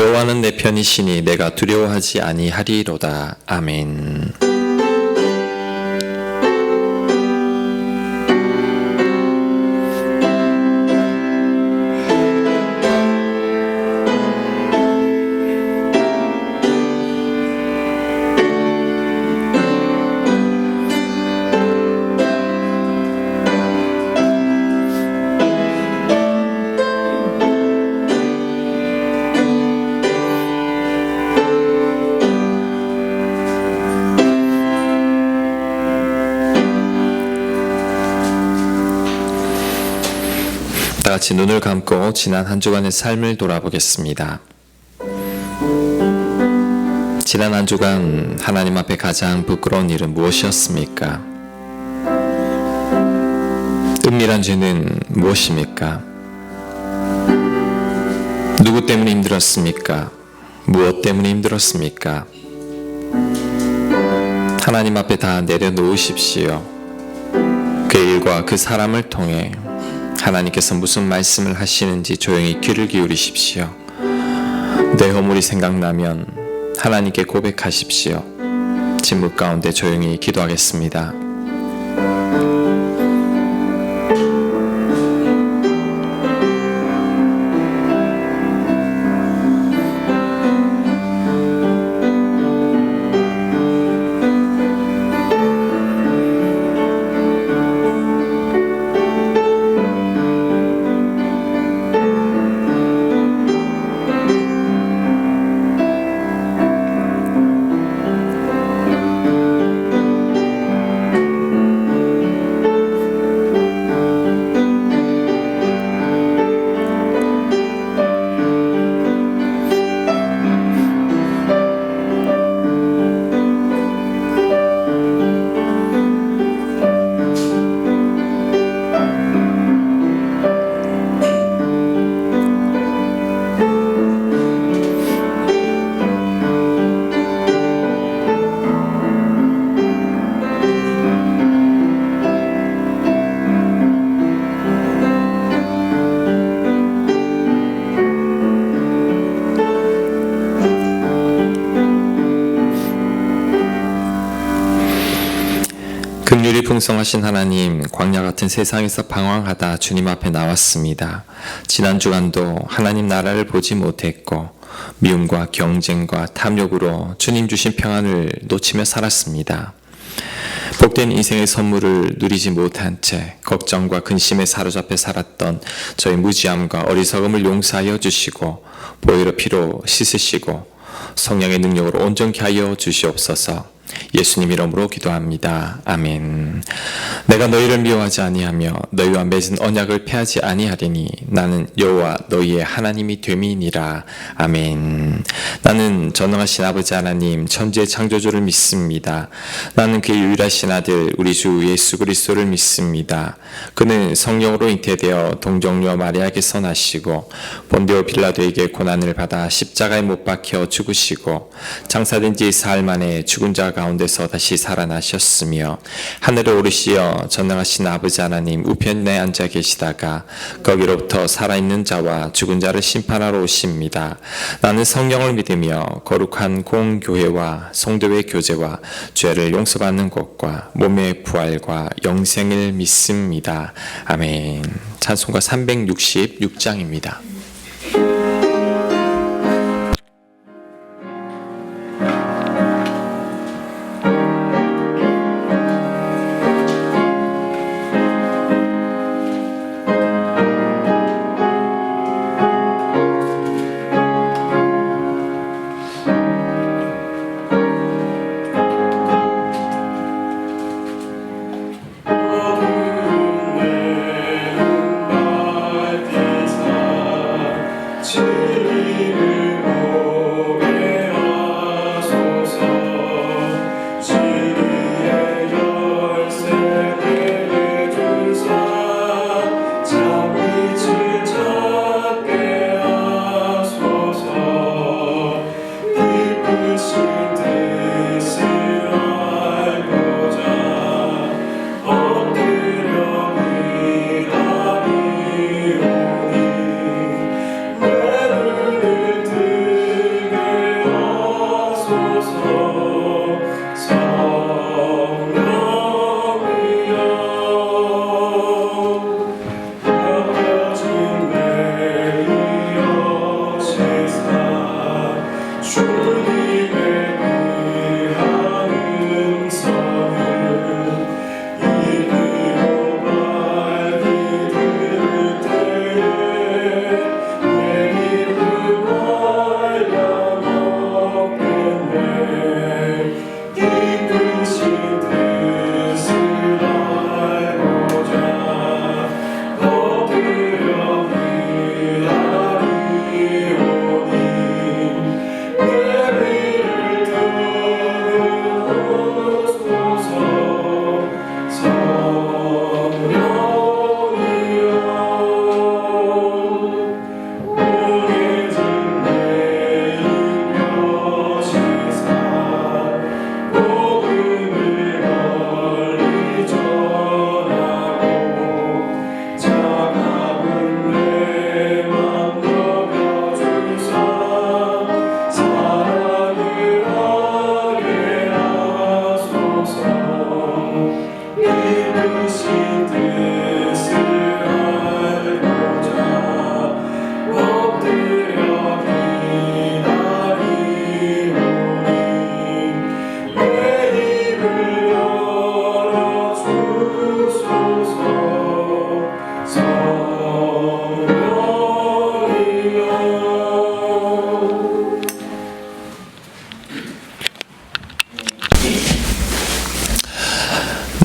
여호와는 내 편이시니 내가 두려워하지 아니하리로다. 아멘. 다 같이 눈을 감고 지난 한 주간의 삶을 돌아보겠습니다. 지난 한 주간 하나님 앞에 가장 부끄러운 일은 무엇이었습니까? 은밀한 죄는 무엇입니까? 누구 때문에 힘들었습니까? 무엇 때문에 힘들었습니까? 하나님 앞에 다 내려놓으십시오. 그 일과 그 사람을 통해 하나님께서 무슨 말씀을 하시는지 조용히 귀를 기울이십시오. 내 허물이 생각나면 하나님께 고백하십시오. 침묵 가운데 조용히 기도하겠습니다. 긍휼이 풍성하신 하나님, 광야 같은 세상에서 방황하다 주님 앞에 나왔습니다. 지난 주간도 하나님 나라를 보지 못했고 미움과 경쟁과 탐욕으로 주님 주신 평안을 놓치며 살았습니다. 복된 인생의 선물을 누리지 못한 채 걱정과 근심에 사로잡혀 살았던 저희 무지함과 어리석음을 용서하여 주시고 보혈의 피로 씻으시고 성령의 능력으로 온전케 하여 주시옵소서. 예수님 이름으로 기도합니다. 아멘. 내가 너희를 미워하지 아니하며 너희와 맺은 언약을 폐하지 아니하리니 나는 여호와 너희의 하나님이 됨이니라. 아멘. 나는 전능하신 아버지 하나님 천지의 창조주를 믿습니다. 나는 그의 유일하신 아들 우리 주 예수 그리스도를 믿습니다. 그는 성령으로 잉태되어 동정녀 마리아에게서 나시고 본디오 빌라도에게 고난을 받아 십자가에 못 박혀 죽으시고 장사된 지 사흘 만에 죽은 자 가운데서 다시 살아나셨으며 하늘에 오르시어 전능하신 아버지 하나님 우편에 앉아 계시다가 거기로부터 살아있는 자와 죽은 자를 심판하러 오십니다. 나는 성령을 믿으며 거룩한 공교회와 성도의 교제와 죄를 용서받는 것과 몸의 부활과 영생을 믿습니다. 아멘. 찬송가 366장입니다.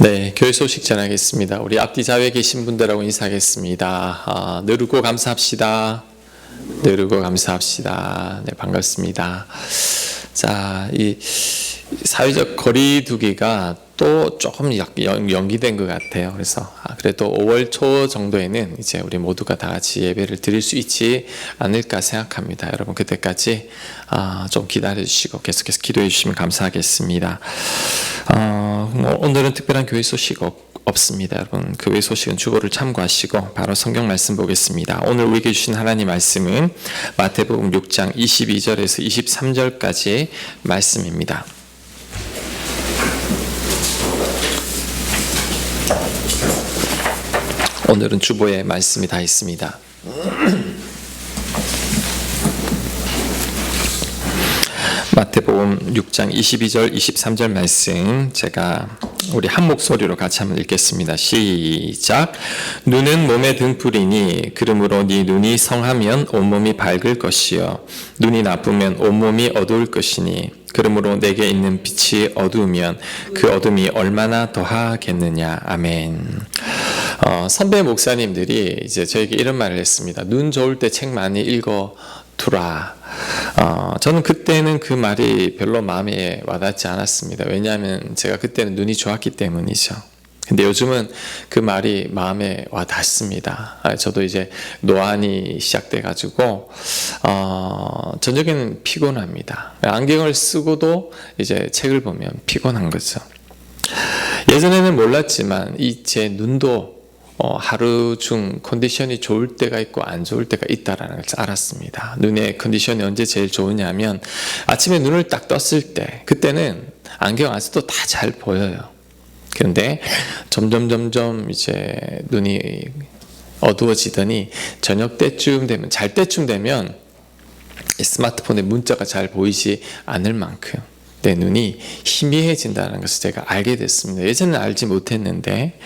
네, 교회 소식 전하겠습니다. 우리 앞뒤 좌우에 계신 분들하고 인사하겠습니다. 누르고 감사합시다. 누르고 감사합시다. 네, 반갑습니다. 자, 이 사회적 거리두기가 또 조금 연기된 것 같아요. 그래서 그래도 5월 초 정도에는 이제 우리 모두가 다 같이 예배를 드릴 수 있지 않을까 생각합니다. 여러분 그때까지 좀 기다려 주시고 계속해서 기도해 주시면 감사하겠습니다. 오늘은 특별한 교회 소식 없습니다. 여러분 교회 소식은 주보를 참고하시고 바로 성경 말씀 보겠습니다. 오늘 우리에게 주신 하나님 말씀은 마태복음 6장 22절에서 23절까지 말씀입니다. 오늘은 주보에 말씀이 다 있습니다. 마태복음 6장 22절 23절 말씀 제가 우리 한 목소리로 같이 한번 읽겠습니다. 시작. 눈은 몸의 등불이니 그러므로 네 눈이 성하면 온몸이 밝을 것이요 눈이 나쁘면 온몸이 어두울 것이니 그러므로 내게 있는 빛이 어두우면 그 어둠이 얼마나 더하겠느냐. 아멘. 선배 목사님들이 이제 저에게 이런 말을 했습니다. 눈 좋을 때 책 많이 읽어두라. 저는 그때는 그 말이 별로 마음에 와닿지 않았습니다. 왜냐하면 제가 그때는 눈이 좋았기 때문이죠. 근데 요즘은 그 말이 마음에 와닿습니다. 저도 이제 노안이 시작돼가지고 저녁에는 피곤합니다. 안경을 쓰고도 이제 책을 보면 피곤한 거죠. 예전에는 몰랐지만 이 제 눈도 하루 중 컨디션이 좋을 때가 있고 안 좋을 때가 있다라는 걸 알았습니다. 눈의 컨디션이 언제 제일 좋으냐면 아침에 눈을 딱 떴을 때 그때는 안경 안 써도 다 잘 보여요. 그런데 점점 이제 눈이 어두워지더니 저녁 때쯤 되면 잘 때쯤 되면 스마트폰에 문자가 잘 보이지 않을 만큼 내 눈이 희미해진다는 것을 제가 알게 됐습니다. 예전에는 알지 못했는데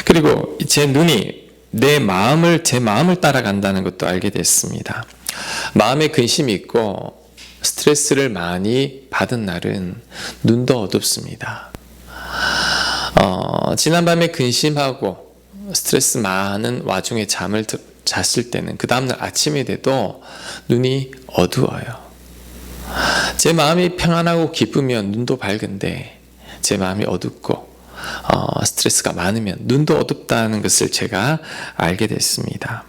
그리고 제 눈이 제 마음을 따라간다는 것도 알게 됐습니다. 마음에 근심이 있고 스트레스를 많이 받은 날은 눈도 어둡습니다. 지난밤에 근심하고 스트레스 많은 와중에 잠을 잤을 때는 그 다음날 아침이 돼도 눈이 어두워요. 제 마음이 평안하고 기쁘면 눈도 밝은데 제 마음이 어둡고 스트레스가 많으면 눈도 어둡다는 것을 제가 알게 됐습니다.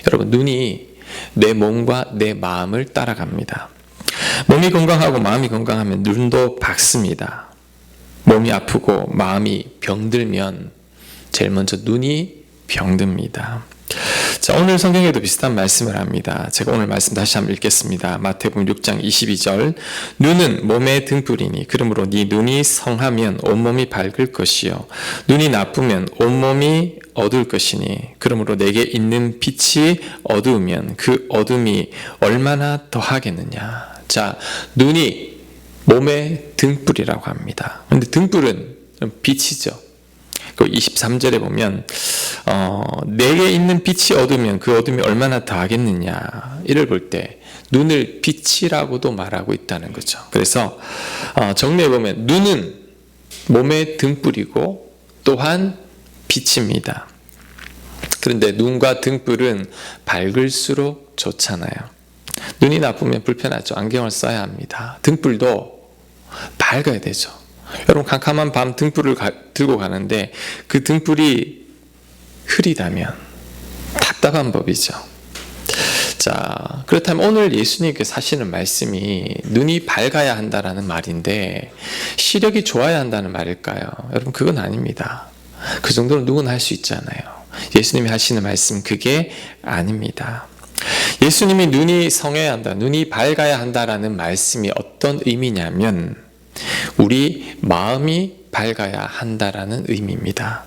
여러분 눈이 내 몸과 내 마음을 따라갑니다. 몸이 건강하고 마음이 건강하면 눈도 밝습니다. 몸이 아프고 마음이 병들면 제일 먼저 눈이 병듭니다. 자, 오늘 성경에도 비슷한 말씀을 합니다. 제가 오늘 말씀 다시 한번 읽겠습니다. 마태복음 6장 22절. 눈은 몸의 등불이니 그러므로 네 눈이 성하면 온몸이 밝을 것이요 눈이 나쁘면 온몸이 어두울 것이니 그러므로 내게 있는 빛이 어두우면 그 어둠이 얼마나 더하겠느냐. 자, 눈이 몸의 등불이라고 합니다. 근데 등불은 빛이죠. 그 23절에 보면 내게 있는 빛이 어두우면 그 어둠이 얼마나 더하겠느냐. 이를 볼 때 눈을 빛이라고도 말하고 있다는 거죠. 그래서 정리해 보면 눈은 몸의 등불이고 또한 빛입니다. 그런데 눈과 등불은 밝을수록 좋잖아요. 눈이 나쁘면 불편하죠. 안경을 써야 합니다. 등불도 밝아야 되죠. 여러분, 캄캄한 밤 등불을 들고 가는데 그 등불이 흐리다면 답답한 법이죠. 자, 그렇다면 오늘 예수님께서 하시는 말씀이 눈이 밝아야 한다라는 말인데 시력이 좋아야 한다는 말일까요? 여러분, 그건 아닙니다. 그 정도는 누구나 할 수 있잖아요. 예수님이 하시는 말씀 그게 아닙니다. 예수님이 눈이 성해야 한다, 눈이 밝아야 한다라는 말씀이 어떤 의미냐면 우리 마음이 밝아야 한다라는 의미입니다.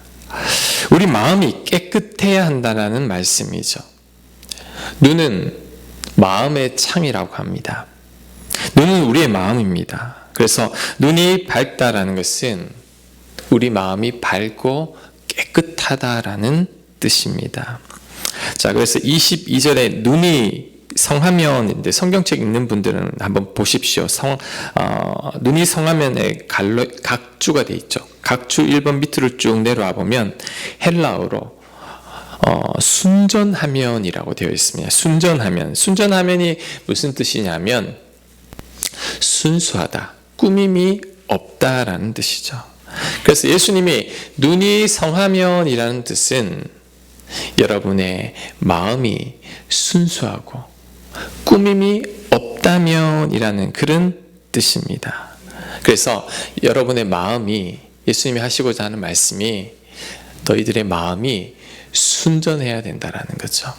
우리 마음이 깨끗해야 한다라는 말씀이죠. 눈은 마음의 창이라고 합니다. 눈은 우리의 마음입니다. 그래서 눈이 밝다라는 것은 우리 마음이 밝고 깨끗하다라는 뜻입니다. 자, 그래서 22절에 눈이 성화면인데 성경책 읽는 분들은 한번 보십시오. 눈이 성화면에 각주가 돼 있죠. 각주 1번 밑으로 쭉 내려와 보면 헬라어로 순전하면이라고 되어 있습니다. 순전하면이 무슨 뜻이냐면 순수하다, 꾸밈이 없다라는 뜻이죠. 그래서 예수님이 눈이 성하면이라는 뜻은 여러분의 마음이 순수하고 꾸밈이 없다면이라는 그런 뜻입니다. 그래서 여러분의 마음이, 예수님이 하시고자 하는 말씀이 너희들의 마음이 순전해야 된다라는 거죠.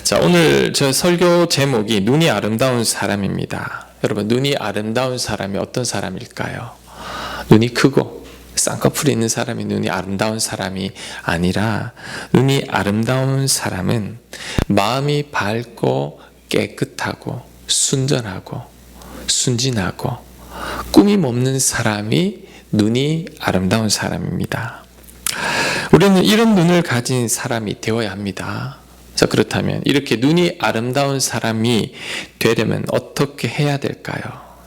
자, 오늘 저 설교 제목이 눈이 아름다운 사람입니다. 여러분, 눈이 아름다운 사람이 어떤 사람일까요? 눈이 크고 쌍꺼풀이 있는 사람이 눈이 아름다운 사람이 아니라, 눈이 아름다운 사람은 마음이 밝고 깨끗하고 순전하고 순진하고 꾸밈 없는 사람이 눈이 아름다운 사람입니다. 우리는 이런 눈을 가진 사람이 되어야 합니다. 자, 그렇다면 이렇게 눈이 아름다운 사람이 되려면 어떻게 해야 될까요?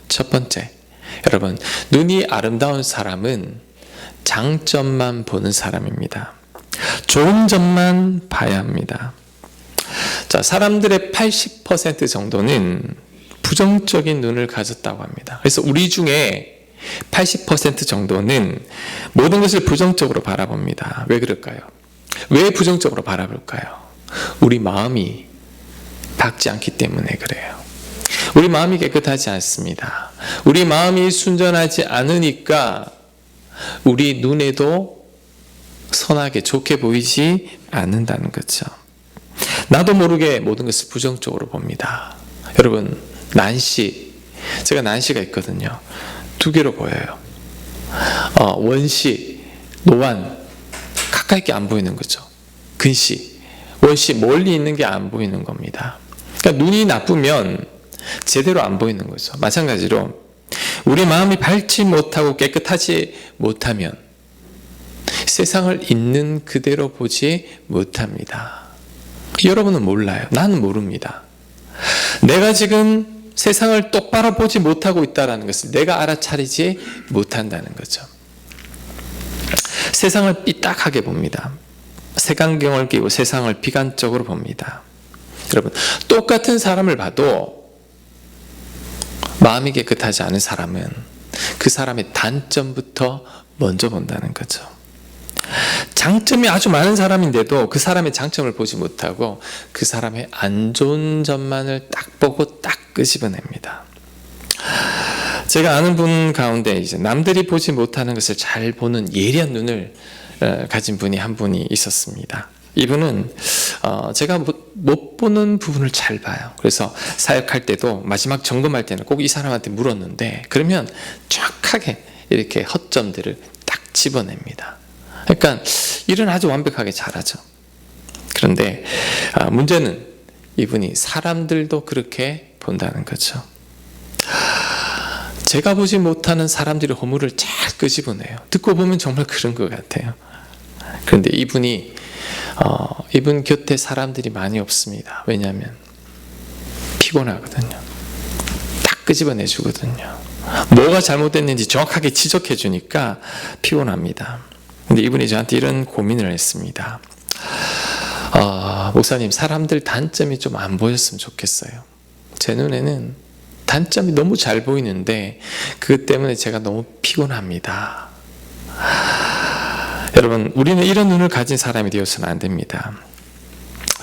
첫 번째, 여러분, 눈이 아름다운 사람은 장점만 보는 사람입니다. 좋은 점만 봐야 합니다. 자, 사람들의 80% 정도는 부정적인 눈을 가졌다고 합니다. 그래서 우리 중에 80% 정도는 모든 것을 부정적으로 바라봅니다. 왜 그럴까요? 왜 부정적으로 바라볼까요? 우리 마음이 밝지 않기 때문에 그래요. 우리 마음이 깨끗하지 않습니다. 우리 마음이 순전하지 않으니까 우리 눈에도 선하게 좋게 보이지 않는다는 거죠. 나도 모르게 모든 것을 부정적으로 봅니다. 여러분, 난시, 제가 난시가 있거든요. 두 개로 보여요. 원시, 노안, 가까이 게 안 보이는 거죠. 근시, 원시, 멀리 있는 게 안 보이는 겁니다. 그러니까 눈이 나쁘면 제대로 안 보이는 거죠. 마찬가지로 우리 마음이 밝지 못하고 깨끗하지 못하면 세상을 있는 그대로 보지 못합니다. 여러분은 몰라요. 나는 모릅니다. 내가 지금 세상을 똑바로 보지 못하고 있다는 것을 내가 알아차리지 못한다는 거죠. 세상을 삐딱하게 봅니다. 색안경을 끼고 세상을 비관적으로 봅니다. 여러분, 똑같은 사람을 봐도 마음이 깨끗하지 않은 사람은 그 사람의 단점부터 먼저 본다는 거죠. 장점이 아주 많은 사람인데도 그 사람의 장점을 보지 못하고 그 사람의 안 좋은 점만을 딱 보고 딱 끄집어냅니다. 제가 아는 분 가운데 이제 남들이 보지 못하는 것을 잘 보는 예리한 눈을 가진 분이 한 분이 있었습니다. 이분은 제가 못 보는 부분을 잘 봐요. 그래서 사역할 때도 마지막 점검할 때는 꼭 이 사람한테 물었는데, 그러면 정확하게 이렇게 허점들을 딱 집어냅니다. 그러니까 일은 아주 완벽하게 잘하죠. 그런데 문제는 이분이 사람들도 그렇게 본다는 거죠. 제가 보지 못하는 사람들의 허물을 잘 끄집어내요. 듣고 보면 정말 그런 것 같아요. 그런데 이분 곁에 사람들이 많이 없습니다. 왜냐하면 피곤하거든요. 딱 끄집어내 주거든요. 뭐가 잘못됐는지 정확하게 지적해 주니까 피곤합니다. 근데 이분이 저한테 이런 고민을 했습니다. 목사님, 사람들 단점이 좀 안 보였으면 좋겠어요. 제 눈에는 단점이 너무 잘 보이는데 그것 때문에 제가 너무 피곤합니다. 여러분, 우리는 이런 눈을 가진 사람이 되어서는 안 됩니다.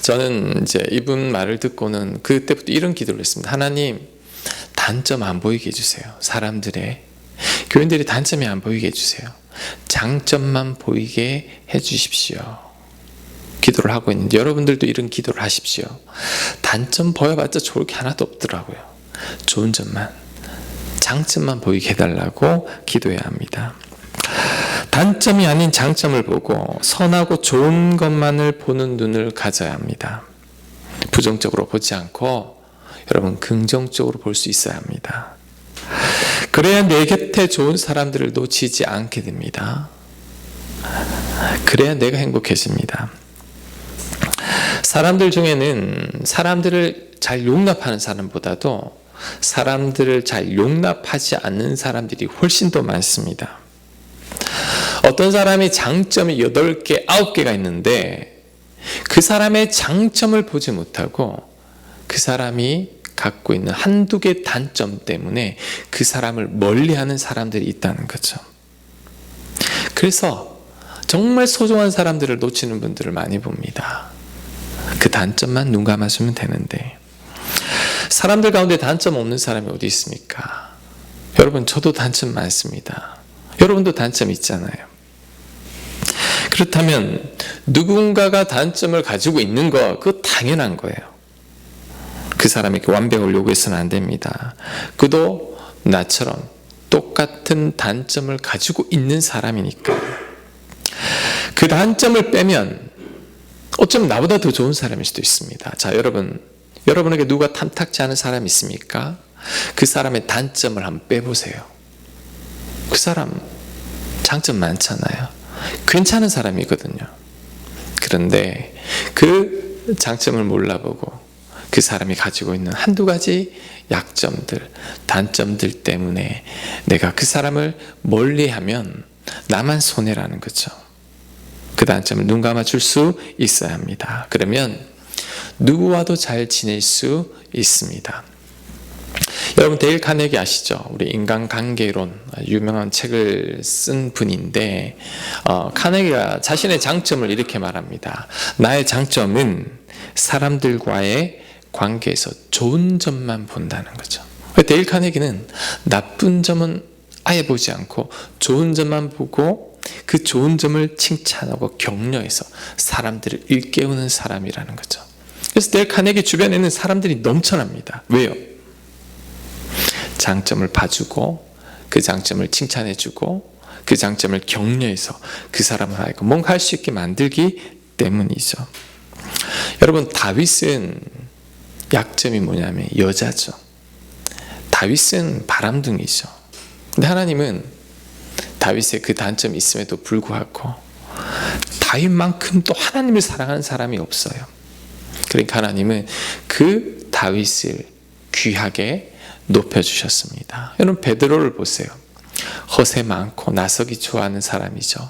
저는 이제 이분 말을 듣고는 그때부터 이런 기도를 했습니다. 하나님, 단점 안 보이게 해주세요. 사람들의, 교인들의 단점이 안 보이게 해주세요. 장점만 보이게 해주십시오. 기도를 하고 있는데 여러분들도 이런 기도를 하십시오. 단점 보여봤자 좋을 게 하나도 없더라고요. 좋은 점만, 장점만 보이게 해달라고 기도해야 합니다. 단점이 아닌 장점을 보고 선하고 좋은 것만을 보는 눈을 가져야 합니다. 부정적으로 보지 않고 여러분 긍정적으로 볼 수 있어야 합니다. 그래야 내 곁에 좋은 사람들을 놓치지 않게 됩니다. 그래야 내가 행복해집니다. 사람들 중에는 사람들을 잘 용납하는 사람보다도 사람들을 잘 용납하지 않는 사람들이 훨씬 더 많습니다. 어떤 사람이 장점이 8개, 9개가 있는데 그 사람의 장점을 보지 못하고 그 사람이 갖고 있는 한두 개 단점 때문에 그 사람을 멀리하는 사람들이 있다는 거죠. 그래서 정말 소중한 사람들을 놓치는 분들을 많이 봅니다. 그 단점만 눈 감아주면 되는데 사람들 가운데 단점 없는 사람이 어디 있습니까? 여러분, 저도 단점 많습니다. 여러분도 단점 있잖아요. 그렇다면 누군가가 단점을 가지고 있는 거, 그거 당연한 거예요. 그 사람에게 완벽을 요구해서는 안 됩니다. 그도 나처럼 똑같은 단점을 가지고 있는 사람이니까 그 단점을 빼면 어쩌면 나보다 더 좋은 사람일 수도 있습니다. 자, 여러분에게 누가 탐탁지 않은 사람이 있습니까? 그 사람의 단점을 한번 빼보세요. 그 사람 장점 많잖아요. 괜찮은 사람이거든요. 그런데 그 장점을 몰라보고 그 사람이 가지고 있는 한두 가지 약점들, 단점들 때문에 내가 그 사람을 멀리하면 나만 손해라는 거죠. 그 단점을 눈 감아줄 수 있어야 합니다. 그러면 누구와도 잘 지낼 수 있습니다. 여러분, 데일 카네기 아시죠? 우리 인간관계론 유명한 책을 쓴 분인데 카네기가 자신의 장점을 이렇게 말합니다. 나의 장점은 사람들과의 관계에서 좋은 점만 본다는 거죠. 데일 카네기는 나쁜 점은 아예 보지 않고 좋은 점만 보고 그 좋은 점을 칭찬하고 격려해서 사람들을 일깨우는 사람이라는 거죠. 그래서 데일 카네기 주변에는 사람들이 넘쳐납니다. 왜요? 장점을 봐주고 그 장점을 칭찬해주고 그 장점을 격려해서 그 사람을 하여금 뭔가 할 수 있게 만들기 때문이죠. 여러분, 다윗은 약점이 뭐냐면 여자죠. 다윗은 바람둥이죠. 근데 하나님은 다윗의 그 단점이 있음에도 불구하고 다윗만큼 또 하나님을 사랑하는 사람이 없어요. 그러니까 하나님은 그 다윗을 귀하게 높여주셨습니다. 여러분, 베드로를 보세요. 허세 많고 나서기 좋아하는 사람이죠.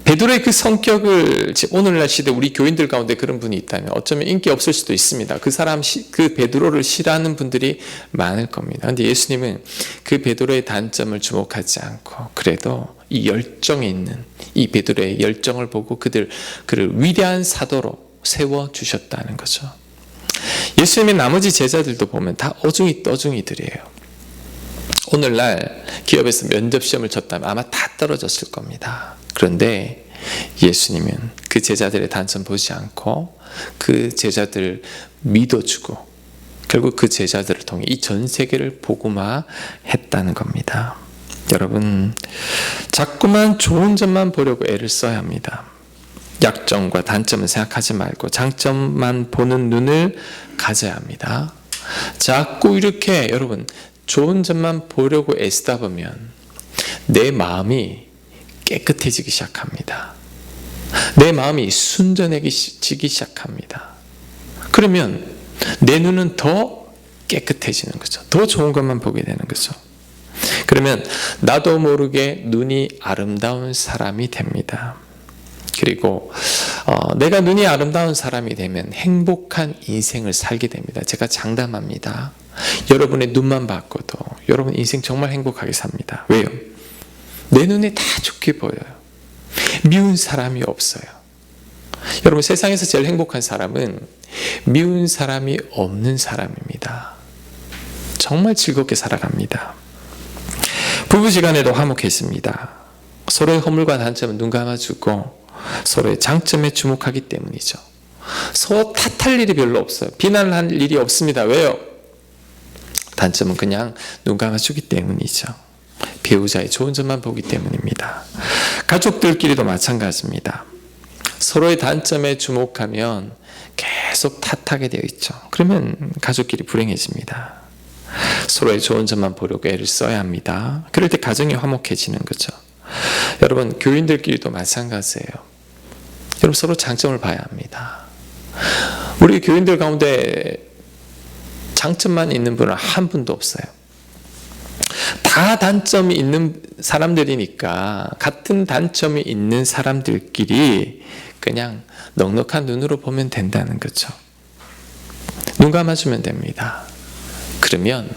베드로의 그 성격을 오늘날 시대 우리 교인들 가운데 그런 분이 있다면 어쩌면 인기 없을 수도 있습니다. 그 베드로를 싫어하는 분들이 많을 겁니다. 그런데 예수님은 그 베드로의 단점을 주목하지 않고 그래도 이 열정이 있는 이 베드로의 열정을 보고 그를 위대한 사도로 세워주셨다는 거죠. 예수님의 나머지 제자들도 보면 다 어중이 떠중이들이에요. 오늘날 기업에서 면접시험을 쳤다면 아마 다 떨어졌을 겁니다. 그런데 예수님은 그 제자들의 단점 보지 않고 그 제자들을 믿어주고 결국 그 제자들을 통해 이 전 세계를 복음화했다는 겁니다. 여러분, 자꾸만 좋은 점만 보려고 애를 써야 합니다. 약점과 단점은 생각하지 말고 장점만 보는 눈을 가져야 합니다. 자꾸 이렇게 여러분 좋은 점만 보려고 애쓰다 보면 내 마음이 깨끗해지기 시작합니다. 내 마음이 순전해지기 시작합니다. 그러면 내 눈은 더 깨끗해지는 거죠. 더 좋은 것만 보게 되는 거죠. 그러면 나도 모르게 눈이 아름다운 사람이 됩니다. 그리고 내가 눈이 아름다운 사람이 되면 행복한 인생을 살게 됩니다. 제가 장담합니다. 여러분의 눈만 바꿔도 여러분 인생 정말 행복하게 삽니다. 왜요? 내 눈에 다 좋게 보여요. 미운 사람이 없어요. 여러분, 세상에서 제일 행복한 사람은 미운 사람이 없는 사람입니다. 정말 즐겁게 살아갑니다. 부부지간에도 화목했습니다. 서로의 허물과 단점은 눈 감아주고 서로의 장점에 주목하기 때문이죠. 서로 탓할 일이 별로 없어요. 비난할 일이 없습니다. 왜요? 단점은 그냥 눈 감아주기 때문이죠. 배우자의 좋은 점만 보기 때문입니다. 가족들끼리도 마찬가지입니다. 서로의 단점에 주목하면 계속 탓하게 되어 있죠. 그러면 가족끼리 불행해집니다. 서로의 좋은 점만 보려고 애를 써야 합니다. 그럴 때 가정이 화목해지는 거죠. 여러분, 교인들끼리도 마찬가지예요. 여러분, 서로 장점을 봐야 합니다. 우리 교인들 가운데 장점만 있는 분은 한 분도 없어요. 다 단점이 있는 사람들이니까 같은 단점이 있는 사람들끼리 그냥 넉넉한 눈으로 보면 된다는 거죠. 눈 감아주면 됩니다. 그러면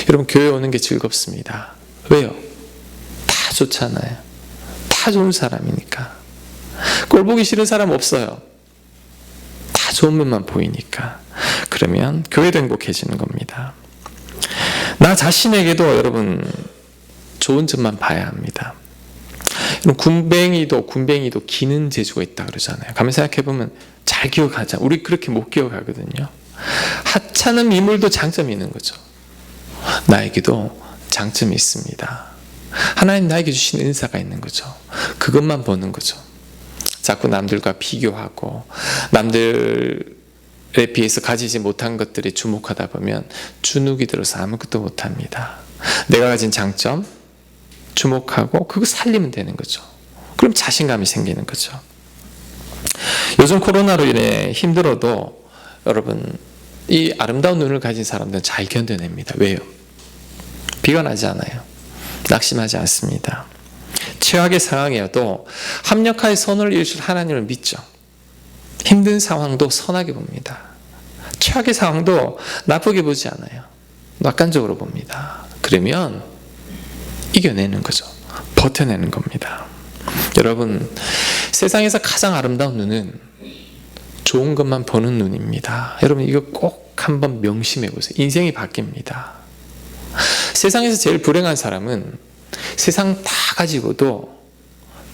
여러분, 교회 오는 게 즐겁습니다. 왜요? 다 좋잖아요. 다 좋은 사람이니까. 꼴 보기 싫은 사람 없어요. 다 좋은 면만 보이니까. 그러면 교회도 행복해지는 겁니다. 나 자신에게도 여러분 좋은 점만 봐야 합니다. 군뱅이도 기는 재주가 있다 그러잖아요. 가만 생각해보면 잘 기억하자. 우리 그렇게 못 기억하거든요. 하찮은 미물도 장점이 있는 거죠. 나에게도 장점이 있습니다. 하나님 나에게 주신 은사가 있는 거죠. 그것만 보는 거죠. 자꾸 남들과 비교하고 남들에 비해서 가지지 못한 것들에 주목하다 보면 주눅이 들어서 아무것도 못합니다. 내가 가진 장점 주목하고 그거 살리면 되는 거죠. 그럼 자신감이 생기는 거죠. 요즘 코로나로 인해 힘들어도 여러분, 이 아름다운 눈을 가진 사람들은 잘 견뎌냅니다. 왜요? 비가 나지 않아요. 낙심하지 않습니다. 최악의 상황이어도 합력하여 선을 이루실 하나님을 믿죠. 힘든 상황도 선하게 봅니다. 최악의 상황도 나쁘게 보지 않아요. 낙관적으로 봅니다. 그러면 이겨내는 거죠. 버텨내는 겁니다. 여러분, 세상에서 가장 아름다운 눈은 좋은 것만 보는 눈입니다. 여러분, 이거 꼭 한번 명심해 보세요. 인생이 바뀝니다. 세상에서 제일 불행한 사람은 세상 다 가지고도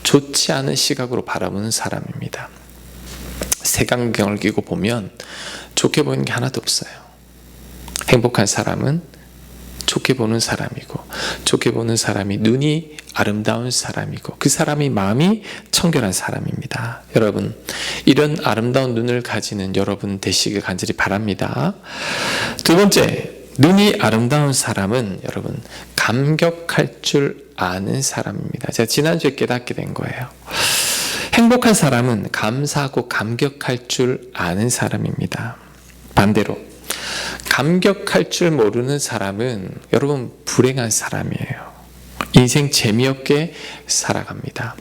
좋지 않은 시각으로 바라보는 사람입니다. 색안경을 끼고 보면 좋게 보이는 게 하나도 없어요. 행복한 사람은 좋게 보는 사람이고, 좋게 보는 사람이 눈이 아름다운 사람이고, 그 사람이 마음이 청결한 사람입니다. 여러분, 이런 아름다운 눈을 가지는 여러분 되시길 간절히 바랍니다. 두 번째, 눈이 아름다운 사람은 여러분 감격할 줄 아는 사람입니다. 제가 지난주에 깨닫게 된 거예요. 행복한 사람은 감사하고 감격할 줄 아는 사람입니다. 반대로 감격할 줄 모르는 사람은 여러분 불행한 사람이에요. 인생 재미없게 살아갑니다.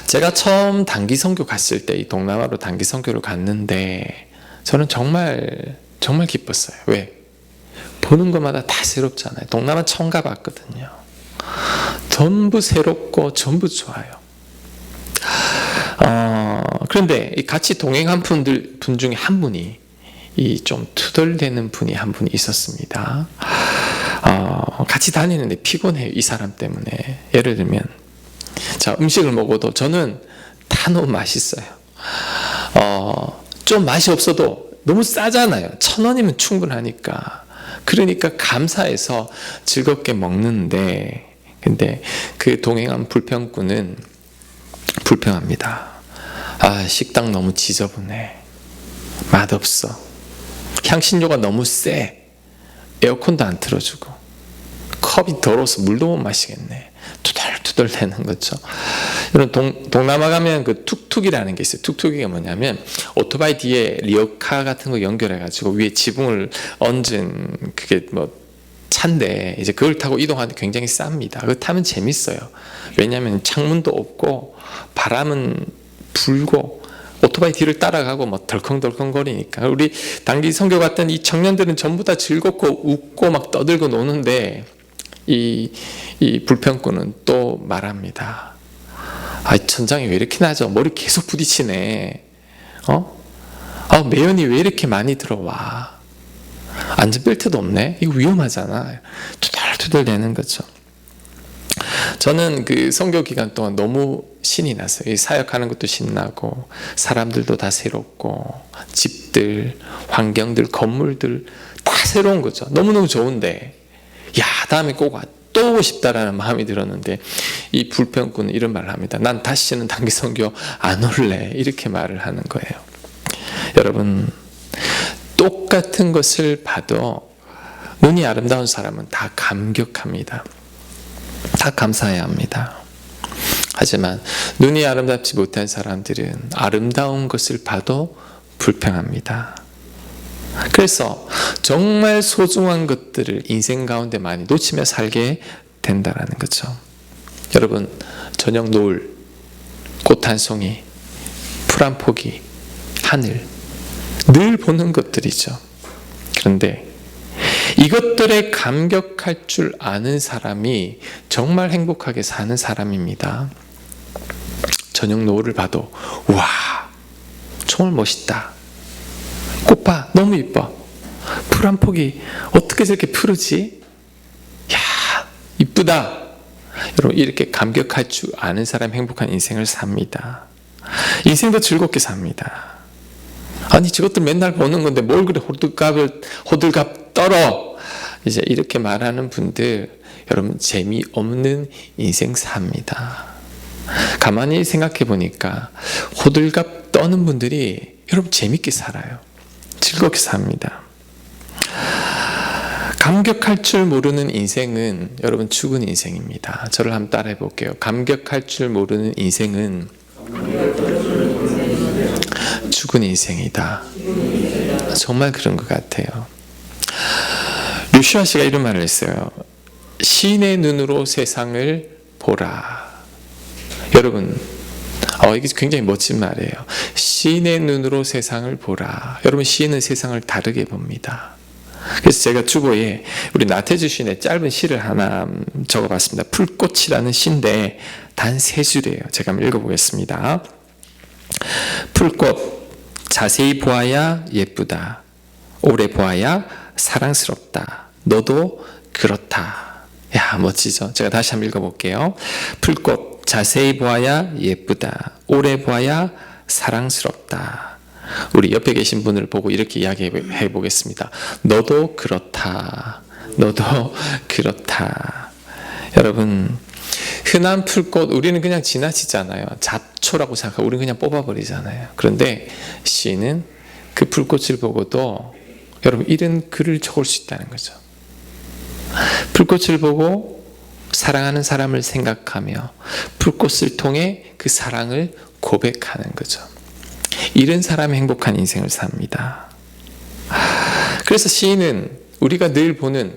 제가 처음 단기 선교 갔을 때 이 동남아로 단기 선교를 갔는데 저는 정말 기뻤어요. 왜? 보는 것마다 다 새롭잖아요. 동남아 처음 가봤거든요. 전부 새롭고 전부 좋아요. 그런데 같이 동행한 분 중에 한 분이 이 좀 투덜대는 분이 한 분이 있었습니다. 같이 다니는데 피곤해요. 이 사람 때문에. 예를 들면 자, 음식을 먹어도 저는 다 너무 맛있어요. 좀 맛이 없어도 너무 싸잖아요. 1,000원이면 충분하니까. 그러니까 감사해서 즐겁게 먹는데, 근데 그 동행한 불평꾼은 불평합니다. 식당 너무 지저분해. 맛없어. 향신료가 너무 세. 에어컨도 안 틀어주고. 컵이 더러워서 물도 못 마시겠네. 투덜투덜 대는 거죠. 여러분, 동남아 가면 그 툭툭이라는 게 있어요. 툭툭이가 뭐냐면 오토바이 뒤에 리어카 같은 거 연결해가지고 위에 지붕을 얹은 그게 뭐 차인데 이제 그걸 타고 이동하는데 굉장히 쌉니다. 그거 타면 재밌어요. 왜냐하면 창문도 없고 바람은 불고 오토바이 뒤를 따라가고 뭐 덜컹덜컹 거리니까. 우리 단기 선교 갔던 이 청년들은 전부 다 즐겁고 웃고 막 떠들고 노는데 이 불평꾼은 또 말합니다. 아, 천장이 왜 이렇게 낮아? 머리 계속 부딪히네. 매연이 왜 이렇게 많이 들어와? 안전벨트도 없네? 이거 위험하잖아. 투덜투덜 대는 거죠. 저는 그 선교 기간 동안 너무 신이 났어요. 이 사역하는 것도 신나고 사람들도 다 새롭고 집들, 환경들, 건물들 다 새로운 거죠. 너무너무 좋은데 다음에 꼭 또 오고 싶다라는 마음이 들었는데 이 불평꾼은 이런 말을 합니다. 난 다시는 단기 선교 안 올래. 이렇게 말을 하는 거예요. 여러분, 똑같은 것을 봐도 눈이 아름다운 사람은 다 감격합니다. 다 감사해야 합니다. 하지만 눈이 아름답지 못한 사람들은 아름다운 것을 봐도 불평합니다. 그래서 정말 소중한 것들을 인생 가운데 많이 놓치며 살게 된다라는 거죠. 여러분, 저녁 노을, 꽃 한 송이, 풀 한 포기, 하늘, 늘 보는 것들이죠. 그런데 이것들에 감격할 줄 아는 사람이 정말 행복하게 사는 사람입니다. 저녁 노을을 봐도 와, 정말 멋있다. 꽃 봐, 너무 이뻐. 풀 한 폭이 어떻게 저렇게 푸르지? 야, 이쁘다. 여러분, 이렇게 감격할 줄 아는 사람이 행복한 인생을 삽니다. 인생도 즐겁게 삽니다. 아니, 저것들 맨날 보는 건데 뭘 그래 호들갑 떨어. 이제 이렇게 말하는 분들, 여러분, 재미없는 인생 삽니다. 가만히 생각해 보니까 호들갑 떠는 분들이 여러분 재밌게 살아요. 즐겁게 삽니다. 감격할 줄 모르는 인생은 여러분 죽은 인생입니다. 저를 한번 따라해 볼게요. 감격할 줄 모르는 인생은 죽은 인생이다. 정말 그런 것 같아요. 류시아 씨가 이런 말을 했어요. 시인의 눈으로 세상을 보라. 여러분, 이게 굉장히 멋진 말이에요. 시인의 눈으로 세상을 보라. 여러분, 시인은 세상을 다르게 봅니다. 그래서 제가 주보에 우리 나태주 시인의 짧은 시를 하나 적어봤습니다. 풀꽃이라는 시인데 단 3줄이에요. 제가 한번 읽어보겠습니다. 풀꽃, 자세히 보아야 예쁘다. 오래 보아야 사랑스럽다. 너도 그렇다. 야, 멋지죠? 제가 다시 한번 읽어볼게요. 풀꽃, 자세히 보아야 예쁘다. 오래 보아야 사랑스럽다. 우리 옆에 계신 분을 보고 이렇게 이야기해 보겠습니다. 너도 그렇다. 너도 그렇다. 여러분, 흔한 풀꽃 우리는 그냥 지나치잖아요. 잡초라고 생각하고 우리는 그냥 뽑아버리잖아요. 그런데 시인은 그 풀꽃을 보고도 여러분 이런 글을 적을 수 있다는 거죠. 풀꽃을 보고 사랑하는 사람을 생각하며 풀꽃을 통해 그 사랑을 고백하는 거죠. 이런 사람이 행복한 인생을 삽니다. 그래서 시인은 우리가 늘 보는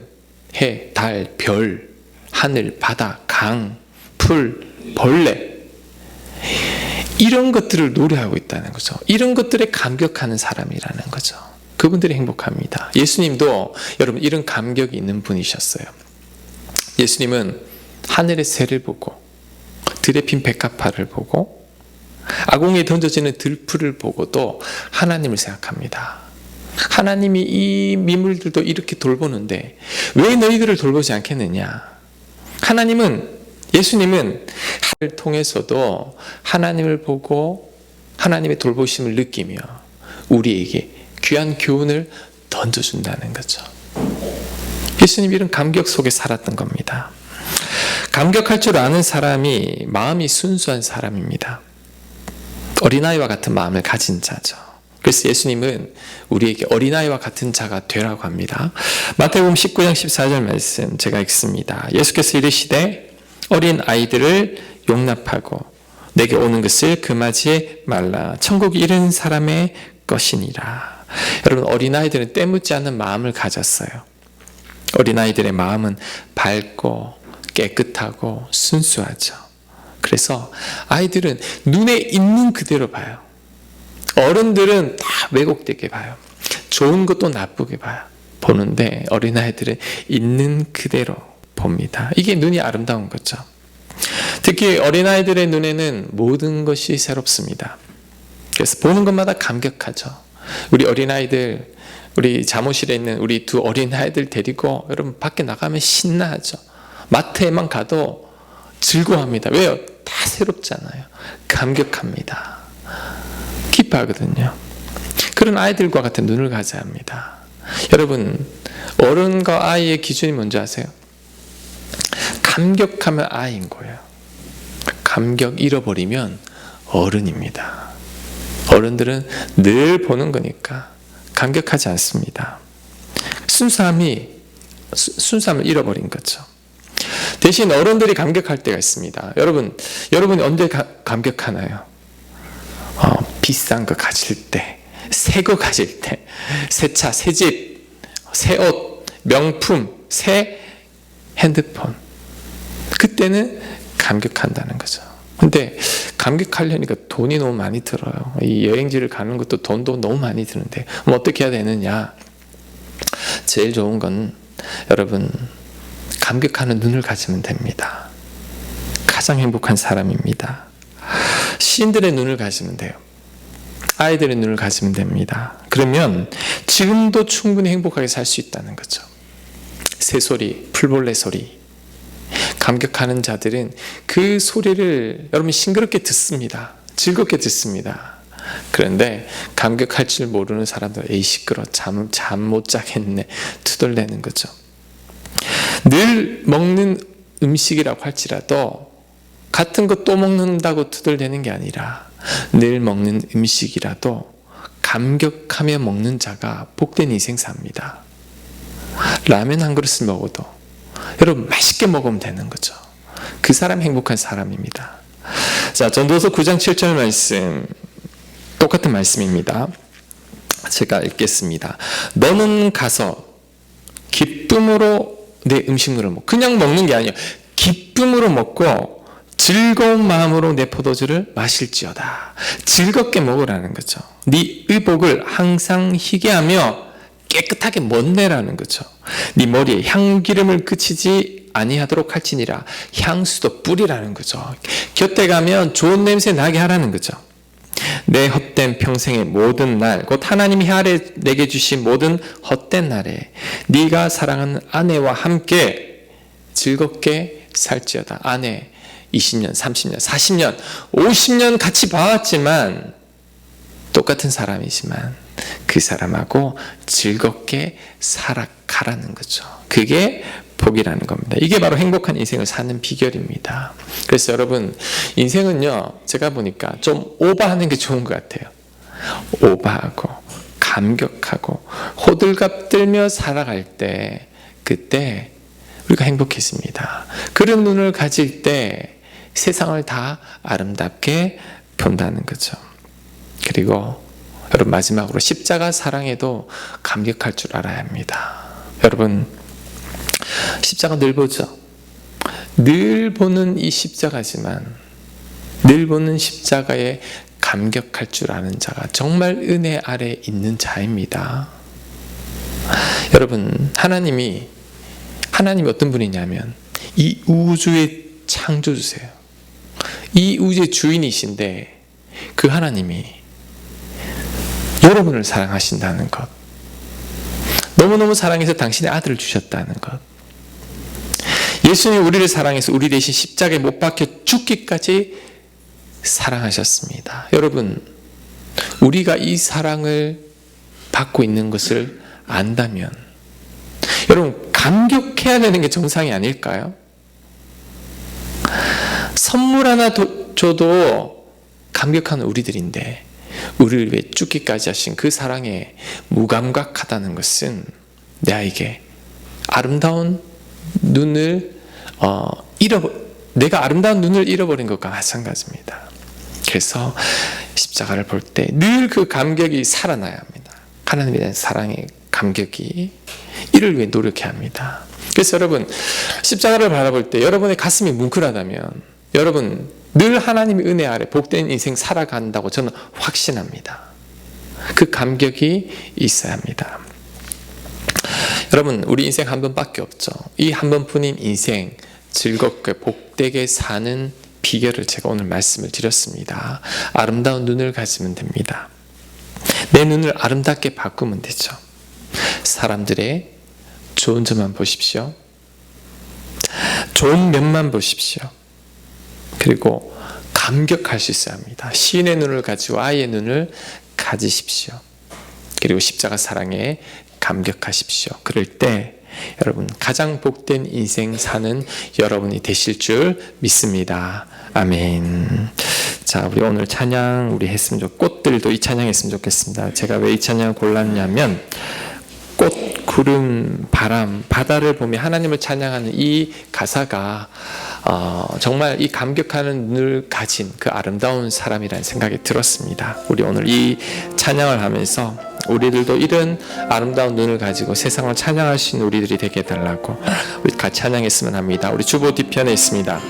해, 달, 별, 하늘, 바다, 강, 풀, 벌레, 이런 것들을 노래하고 있다는 거죠. 이런 것들에 감격하는 사람이라는 거죠. 그분들이 행복합니다. 예수님도 여러분 이런 감격이 있는 분이셨어요. 예수님은 하늘의 새를 보고 들에 핀 백합화를 보고 아궁이에 던져지는 들풀을 보고도 하나님을 생각합니다. 하나님이 이 미물들도 이렇게 돌보는데 왜 너희들을 돌보지 않겠느냐? 예수님은 하늘을 통해서도 하나님을 보고 하나님의 돌보심을 느끼며 우리에게 귀한 교훈을 던져준다는 거죠. 예수님이 이런 감격 속에 살았던 겁니다. 감격할 줄 아는 사람이 마음이 순수한 사람입니다. 어린아이와 같은 마음을 가진 자죠. 그래서 예수님은 우리에게 어린아이와 같은 자가 되라고 합니다. 마태복음 19장 14절 말씀 제가 읽습니다. 예수께서 이르시되 어린 아이들을 용납하고 내게 오는 것을 금하지 말라. 천국이 이른 사람의 것이니라. 여러분, 어린아이들은 때묻지 않은 마음을 가졌어요. 어린아이들의 마음은 밝고 깨끗하고 순수하죠. 그래서 아이들은 눈에 있는 그대로 봐요. 어른들은 다 왜곡되게 봐요. 좋은 것도 나쁘게 봐요. 보는데 어린아이들은 있는 그대로 봅니다. 이게 눈이 아름다운 거죠. 특히 어린아이들의 눈에는 모든 것이 새롭습니다. 그래서 보는 것마다 감격하죠. 우리 어린아이들, 우리 사무실에 있는 우리 두 어린아이들 데리고 여러분 밖에 나가면 신나하죠. 마트에만 가도 즐거워합니다. 왜요? 다 새롭잖아요. 감격합니다. 기뻐하거든요. 그런 아이들과 같은 눈을 가져야 합니다. 여러분, 어른과 아이의 기준이 뭔지 아세요? 감격하면 아이인 거예요. 감격 잃어버리면 어른입니다. 어른들은 늘 보는 거니까 감격하지 않습니다. 순수함을 잃어버린 거죠. 대신 어른들이 감격할 때가 있습니다. 여러분이 언제 감격하나요? 비싼 거 가질 때, 새 거 가질 때, 새 차, 새 집, 새 옷, 명품, 새 핸드폰. 그때는 감격한다는 거죠. 근데 감격하려니까 돈이 너무 많이 들어요. 이 여행지를 가는 것도 돈도 너무 많이 드는데 어떻게 해야 되느냐? 제일 좋은 건 여러분, 감격하는 눈을 가지면 됩니다. 가장 행복한 사람입니다. 시인들의 눈을 가지면 돼요. 아이들의 눈을 가지면 됩니다. 그러면 지금도 충분히 행복하게 살 수 있다는 거죠. 새소리, 풀벌레 소리. 감격하는 자들은 그 소리를 여러분 싱그럽게 듣습니다. 즐겁게 듣습니다. 그런데 감격할 줄 모르는 사람들, 에이 시끄러, 잠 못 자겠네, 투덜대는 거죠. 늘 먹는 음식이라고 할지라도 같은 거 또 먹는다고 투덜대는 게 아니라 늘 먹는 음식이라도 감격하며 먹는 자가 복된 인생 삽니다. 라면 한 그릇을 먹어도 여러분 맛있게 먹으면 되는 거죠. 그 사람 행복한 사람입니다. 자, 전도서 9장 7절 말씀, 똑같은 말씀입니다. 제가 읽겠습니다. 너는 가서 기쁨으로 내 음식물을 먹고, 그냥 먹는 게 아니에요. 기쁨으로 먹고 즐거운 마음으로 내 포도주를 마실지어다. 즐겁게 먹으라는 거죠. 네 의복을 항상 희게 하며 깨끗하게 멋내라는 거죠. 네 머리에 향기름을 그치지 아니하도록 할지니라. 향수도 뿌리라는 거죠. 곁에 가면 좋은 냄새 나게 하라는 거죠. 내 헛된 평생의 모든 날, 곧 하나님이 하루에 내게 주신 모든 헛된 날에 네가 사랑하는 아내와 함께 즐겁게 살지어다. 아내 20년, 30년, 40년, 50년 같이 봐왔지만 똑같은 사람이지만 그 사람하고 즐겁게 살아가라는 거죠. 그게 복이라는 겁니다. 이게 바로 행복한 인생을 사는 비결입니다. 그래서 여러분, 인생은요, 제가 보니까 좀 오버하는 게 좋은 것 같아요. 오버하고 감격하고 호들갑 떨며 살아갈 때, 그때 우리가 행복해집니다. 그런 눈을 가질 때 세상을 다 아름답게 본다는 거죠. 그리고 여러분, 마지막으로 십자가 사랑에도 감격할 줄 알아야 합니다. 여러분, 십자가 늘 보죠. 늘 보는 이 십자가지만 늘 보는 십자가에 감격할 줄 아는 자가 정말 은혜 아래 있는 자입니다. 여러분, 하나님이 어떤 분이냐면 이 우주의 창조주세요. 이 우주의 주인이신데 그 하나님이 여러분을 사랑하신다는 것, 너무너무 사랑해서 당신의 아들을 주셨다는 것, 예수님이 우리를 사랑해서 우리 대신 십자가에 못 박혀 죽기까지 사랑하셨습니다. 여러분, 우리가 이 사랑을 받고 있는 것을 안다면 여러분, 감격해야 되는 게 정상이 아닐까요? 선물 하나 줘도 감격하는 우리들인데 우리를 위해 죽기까지 하신 그 사랑에 무감각하다는 것은 나에게 아름다운 눈을 내가 아름다운 눈을 잃어버린 것과 마찬가지입니다. 그래서 십자가를 볼 때 늘 그 감격이 살아나야 합니다. 하나님에 대한 사랑의 감격이 이를 위해 노력해야 합니다. 그래서 여러분, 십자가를 바라볼 때 여러분의 가슴이 뭉클하다면 여러분 늘 하나님의 은혜 아래 복된 인생 살아간다고 저는 확신합니다. 그 감격이 있어야 합니다. 여러분, 우리 인생 한 번밖에 없죠. 이 한 번뿐인 인생 즐겁게 복되게 사는 비결을 제가 오늘 말씀을 드렸습니다. 아름다운 눈을 가지면 됩니다. 내 눈을 아름답게 바꾸면 되죠. 사람들의 좋은 점만 보십시오. 좋은 면만 보십시오. 그리고 감격할 수 있어야 합니다. 시인의 눈을 가지고 아이의 눈을 가지십시오. 그리고 십자가 사랑에 감격하십시오. 그럴 때 여러분 가장 복된 인생 사는 여러분이 되실 줄 믿습니다. 아멘. 자, 우리 오늘 찬양 우리 했으면 꽃들도 이 찬양 했으면 좋겠습니다. 제가 왜 이 찬양 골랐냐면 꽃, 구름, 바람, 바다를 보며 하나님을 찬양하는 이 가사가 정말 이 감격하는 눈을 가진 그 아름다운 사람이라는 생각이 들었습니다. 우리 오늘 이 찬양을 하면서 우리들도 이런 아름다운 눈을 가지고 세상을 찬양할 수 있는 우리들이 되게 해달라고 우리 같이 찬양했으면 합니다. 우리 주보 뒤편에 있습니다.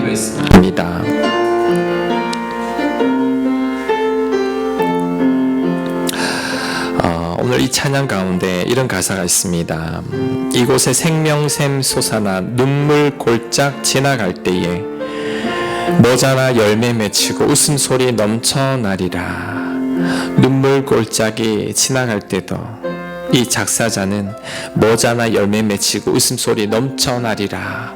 기도했습니다. 오늘 이 찬양 가운데 이런 가사가 있습니다. 이곳에 생명샘 솟아나 눈물 골짝 지나갈 때에 모자나 열매 맺히고 웃음소리 넘쳐나리라. 눈물 골짝이 지나갈 때도 이 작사자는 모자나 열매 맺히고 웃음소리 넘쳐나리라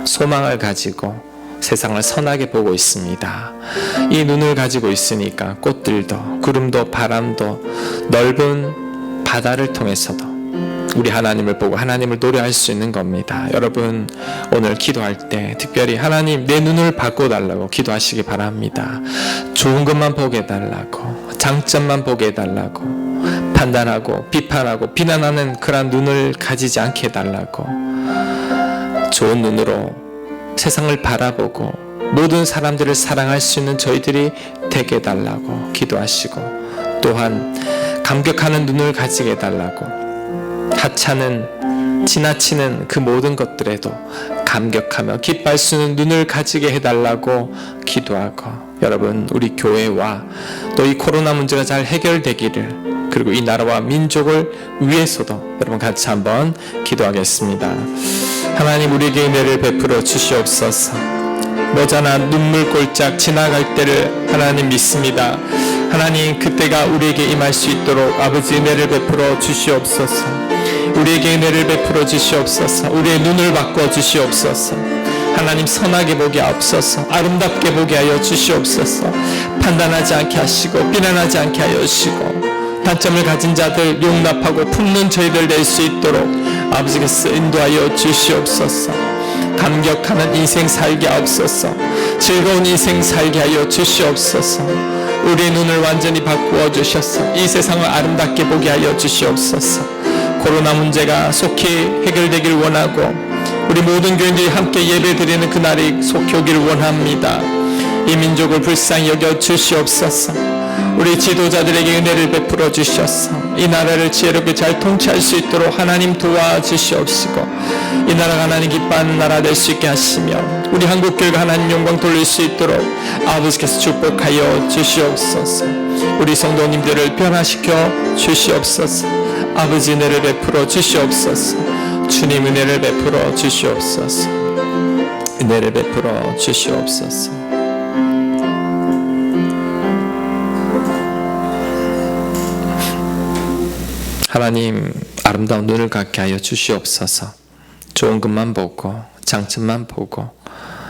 소망을 가지고 세상을 선하게 보고 있습니다. 이 눈을 가지고 있으니까 꽃들도 구름도 바람도 넓은 바다를 통해서도 우리 하나님을 보고 하나님을 노래할 수 있는 겁니다. 여러분 오늘 기도할 때 특별히 하나님 내 눈을 바꿔달라고 기도하시기 바랍니다. 좋은 것만 보게 해달라고, 장점만 보게 해달라고, 판단하고 비판하고 비난하는 그런 눈을 가지지 않게 해달라고, 좋은 눈으로 세상을 바라보고 모든 사람들을 사랑할 수 있는 저희들이 되게 해달라고 기도하시고, 또한 감격하는 눈을 가지게 해달라고, 하찮은 지나치는 그 모든 것들에도 감격하며 기뻐할 수 있는 눈을 가지게 해달라고 기도하고, 여러분 우리 교회와 또 이 코로나 문제가 잘 해결되기를, 그리고 이 나라와 민족을 위해서도 여러분 같이 한번 기도하겠습니다. 하나님 우리에게 은혜를 베풀어 주시옵소서. 모자나 눈물 골짝 지나갈 때를 하나님 믿습니다. 하나님 그때가 우리에게 임할 수 있도록 아버지 은혜를 베풀어 주시옵소서. 우리에게 은혜를 베풀어 주시옵소서. 우리의 눈을 바꿔 주시옵소서. 하나님 선하게 보게 하옵소서. 아름답게 보게 하여 주시옵소서. 판단하지 않게 하시고 비난하지 않게 하여 주시고, 단점을 가진 자들 용납하고 품는 저희들 될 수 있도록 아버지께서 인도하여 주시옵소서. 감격하는 인생 살게 하옵소서. 즐거운 인생 살게 하여 주시옵소서. 우리의 눈을 완전히 바꾸어 주셔서 이 세상을 아름답게 보게 하여 주시옵소서. 코로나 문제가 속히 해결되길 원하고 우리 모든 교인들이 함께 예배드리는 그날이 속히 오기를 원합니다. 이 민족을 불쌍히 여겨 주시옵소서. 우리 지도자들에게 은혜를 베풀어 주셔서 이 나라를 지혜롭게 잘 통치할 수 있도록 하나님 도와주시옵시고, 이 나라가 하나님 기뻐하는 나라 될 수 있게 하시며 우리 한국교회가 하나님 영광 돌릴 수 있도록 아버지께서 축복하여 주시옵소서. 우리 성도님들을 변화시켜 주시옵소서. 아버지 은혜를 베풀어 주시옵소서. 주님 은혜를 베풀어 주시옵소서. 은혜를 베풀어 주시옵소서. 하나님 아름다운 눈을 갖게 하여 주시옵소서. 좋은 것만 보고 장점만 보고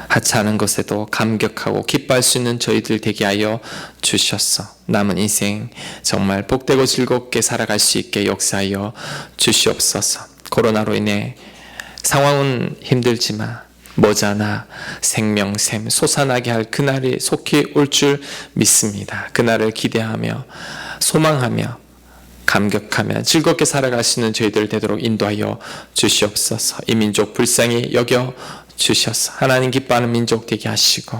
하찮은 것에도 감격하고 기뻐할 수 있는 저희들 되게 하여 주셔서 남은 인생 정말 복되고 즐겁게 살아갈 수 있게 역사하여 주시옵소서. 코로나로 인해 상황은 힘들지만 머지않아 생명샘 솟아나게 할 그날이 속히 올 줄 믿습니다. 그날을 기대하며 소망하며 감격하며 즐겁게 살아갈 수 있는 저희들 되도록 인도하여 주시옵소서. 이 민족 불쌍히 여겨 주셔서 하나님 기뻐하는 민족 되게 하시고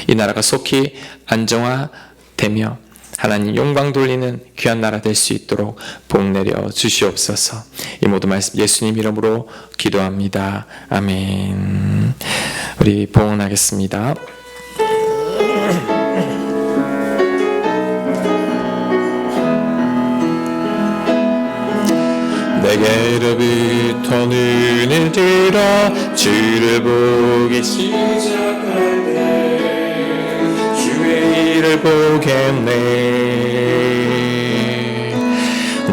이 나라가 속히 안정화되며 하나님 영광 돌리는 귀한 나라 될 수 있도록 복 내려 주시옵소서. 이 모든 말씀 예수님 이름으로 기도합니다. 아멘. 우리 봉헌하겠습니다. 내게로 비터는 일들아 주를 보기 시작할 때 주의 일을 보겠네.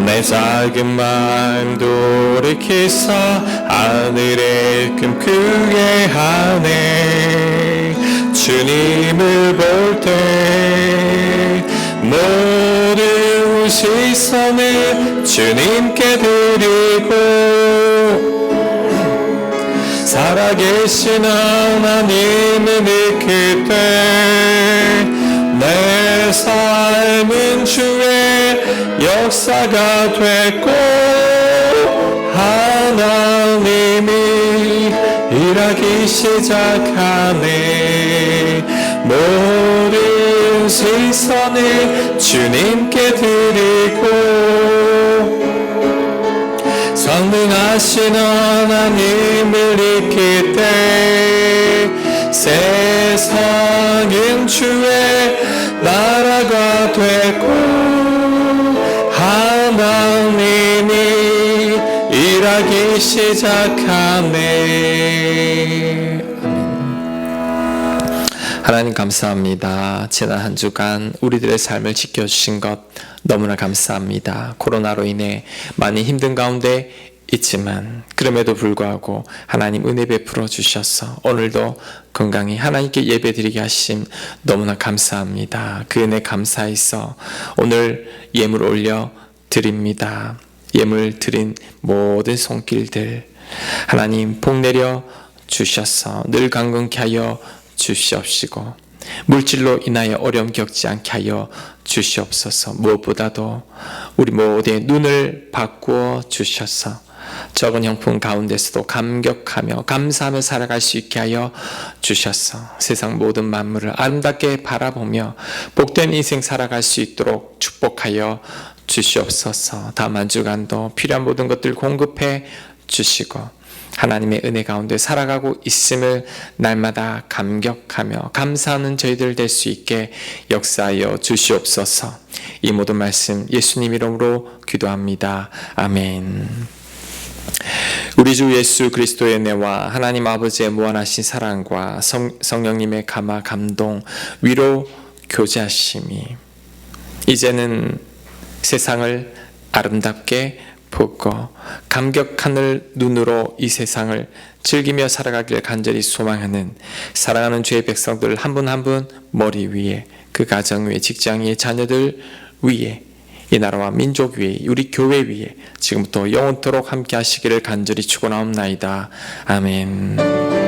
내 작은 마음 돌이키사 하늘의 금 크게 하네. 주님을 볼 때 모든 시선을 주님께 드리고 살아계신 하나님을 믿기 때 내 삶은 주의 역사가 됐고 하나님이 일하기 시작하네. 모든 시선을 주님께 드리고 성능하신 하나님을 잊기 때 세상은 주의 나라가 되고 하나님이 일하기 시작하네. 하나님 감사합니다. 지난 한 주간 우리들의 삶을 지켜주신 것 너무나 감사합니다. 코로나로 인해 많이 힘든 가운데 있지만 그럼에도 불구하고 하나님 은혜 베풀어 주셔서 오늘도 건강히 하나님께 예배드리게 하심 너무나 감사합니다. 그 은혜 감사해서 오늘 예물 올려 드립니다. 예물 드린 모든 손길들 하나님 복 내려 주셔서 늘 강건케 하여 주시옵시고 물질로 인하여 어려움 겪지 않게 하여 주시옵소서. 무엇보다도 우리 모두의 눈을 바꾸어 주셔서 적은 형편 가운데서도 감격하며 감사하며 살아갈 수 있게 하여 주셔서 세상 모든 만물을 아름답게 바라보며 복된 인생 살아갈 수 있도록 축복하여 주시옵소서. 다음 한 주간도 필요한 모든 것들 공급해 주시고 하나님의 은혜 가운데 살아가고 있음을 날마다 감격하며 감사하는 저희들 될 수 있게 역사하여 주시옵소서. 이 모든 말씀 예수님 이름으로 기도합니다. 아멘. 우리 주 예수 그리스도의 은혜와 하나님 아버지의 무한하신 사랑과 성령님의 감화 감동 위로 교제하심이 이제는 세상을 아름답게 보고 감격하는 눈으로 이 세상을 즐기며 살아가길 간절히 소망하는 사랑하는 주의 백성들 한 분 한 분 머리 위에 그 가정 위에 직장 위에 자녀들 위에 이 나라와 민족 위에 우리 교회 위에 지금부터 영원토록 함께 하시기를 간절히 축원하옵나이다. 아멘.